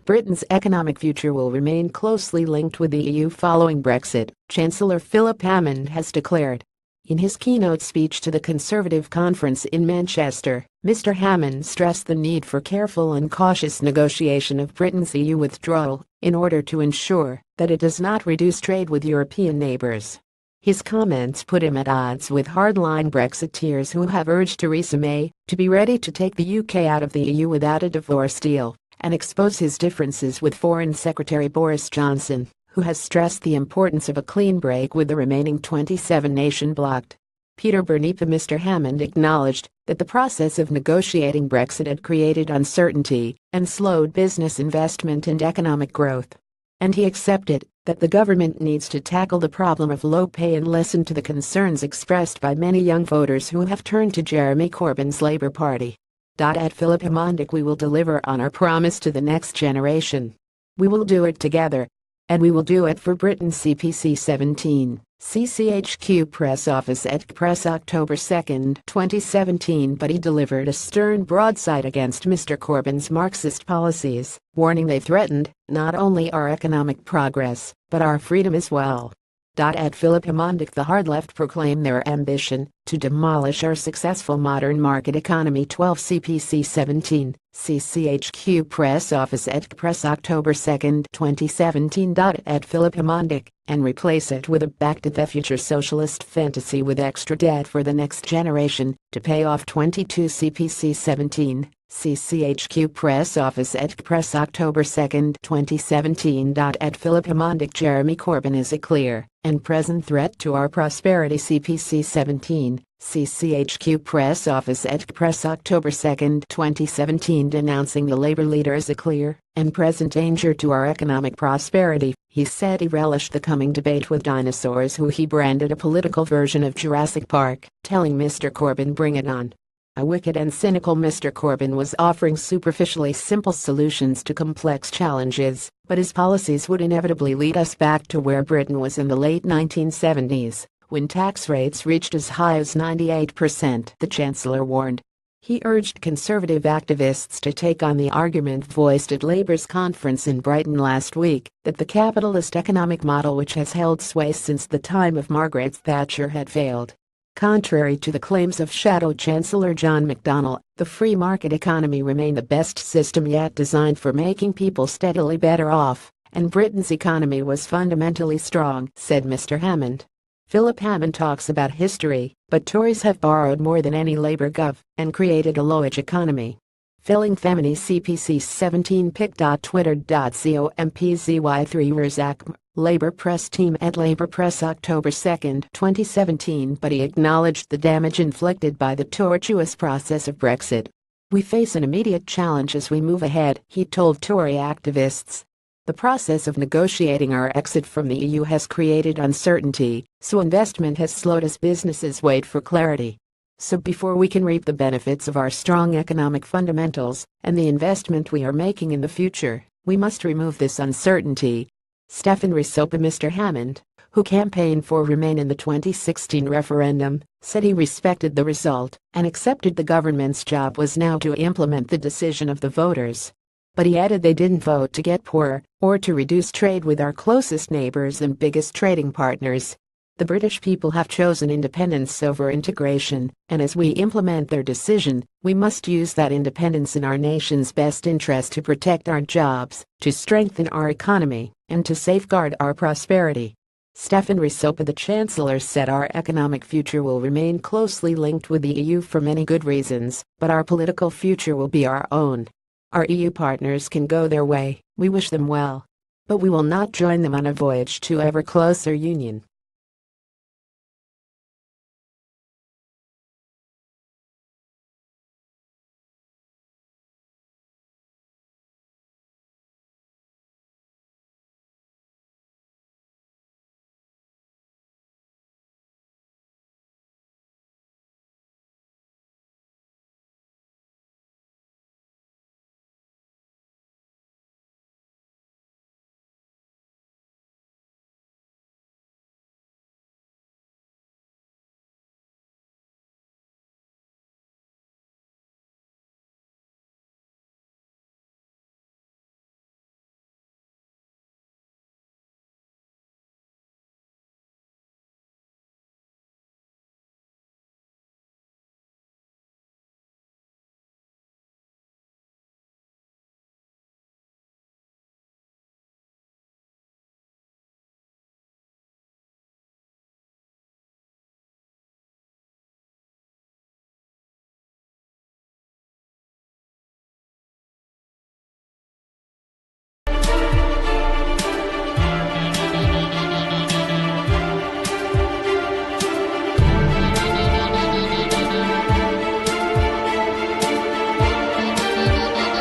Britain's economic future will remain closely linked with the EU following Brexit, Chancellor Philip Hammond has declared. In his keynote speech to the Conservative conference in Manchester, Mr. Hammond stressed the need for careful and cautious negotiation of Britain's EU withdrawal in order to ensure that it does not reduce trade with European neighbours. His comments put him at odds with hardline Brexiteers who have urged Theresa May to be ready to take the UK out of the EU without a divorce deal, and expose his differences with Foreign Secretary Boris Johnson, who has stressed the importance of a clean break with the remaining 27-nation bloc. Peter Bernipa. Mr. Hammond acknowledged that the process of negotiating Brexit had created uncertainty and slowed business investment and economic growth. And he accepted that the government needs to tackle the problem of low pay and listen to the concerns expressed by many young voters who have turned to Jeremy Corbyn's Labour Party. At Philip Hammond, we will deliver on our promise to the next generation. We will do it together. And we will do it for Britain. CPC 17, CCHQ Press Office at Press October 2, 2017. But he delivered a stern broadside against Mr. Corbyn's Marxist policies, warning they threatened not only our economic progress, but our freedom as well. At Philip Hammond, the hard left proclaim their ambition to demolish our successful modern market economy. 12 CPC 17, CCHQ Press Office at Press October 2, 2017. At Philip Hammond, and replace it with a back to the future socialist fantasy with extra debt for the next generation to pay off. 22 CPC 17, CCHQ Press Office at Press October 2, 2017. At Philip Hammond, Jeremy Corbyn is a clear and present threat to our prosperity. CPC 17, CCHQ Press Office at Press October 2, 2017. Denouncing the Labour leader as a clear and present danger to our economic prosperity, he said he relished the coming debate with dinosaurs, who he branded a political version of Jurassic Park, telling Mr. Corbyn, "Bring it on." A wicked and cynical Mr. Corbyn was offering superficially simple solutions to complex challenges, but his policies would inevitably lead us back to where Britain was in the late 1970s, when tax rates reached as high as 98%, the Chancellor warned. He urged Conservative activists to take on the argument voiced at Labour's conference in Brighton last week, that the capitalist economic model, which has held sway since the time of Margaret Thatcher, had failed. Contrary to the claims of Shadow Chancellor John McDonnell, the free market economy remained the best system yet, designed for making people steadily better off, and Britain's economy was fundamentally strong, said Mr. Hammond. Philip Hammond talks about history, but Tories have borrowed more than any Labour gov and created a low-wage economy. Filling Femini. CPC 17 pic.twitter.com/mpzy3 Verzak, Labour Press Team at Labour Press October 2, 2017. But he acknowledged the damage inflicted by the tortuous process of Brexit. "We face an immediate challenge as we move ahead," he told Tory activists. "The process of negotiating our exit from the EU has created uncertainty, so investment has slowed as businesses wait for clarity. So before we can reap the benefits of our strong economic fundamentals and the investment we are making in the future, we must remove this uncertainty." Stefan Risopa. Mr. Hammond, who campaigned for Remain in the 2016 referendum, said he respected the result and accepted the government's job was now to implement the decision of the voters. But he added they didn't vote to get poorer or to reduce trade with our closest neighbours and biggest trading partners. "The British people have chosen independence over integration, and as we implement their decision, we must use that independence in our nation's best interest to protect our jobs, to strengthen our economy, and to safeguard our prosperity." Stefan Risopa. The Chancellor said our economic future will remain closely linked with the EU for many good reasons, but our political future will be our own. Our EU partners can go their way, we wish them well. But we will not join them on a voyage to ever closer union.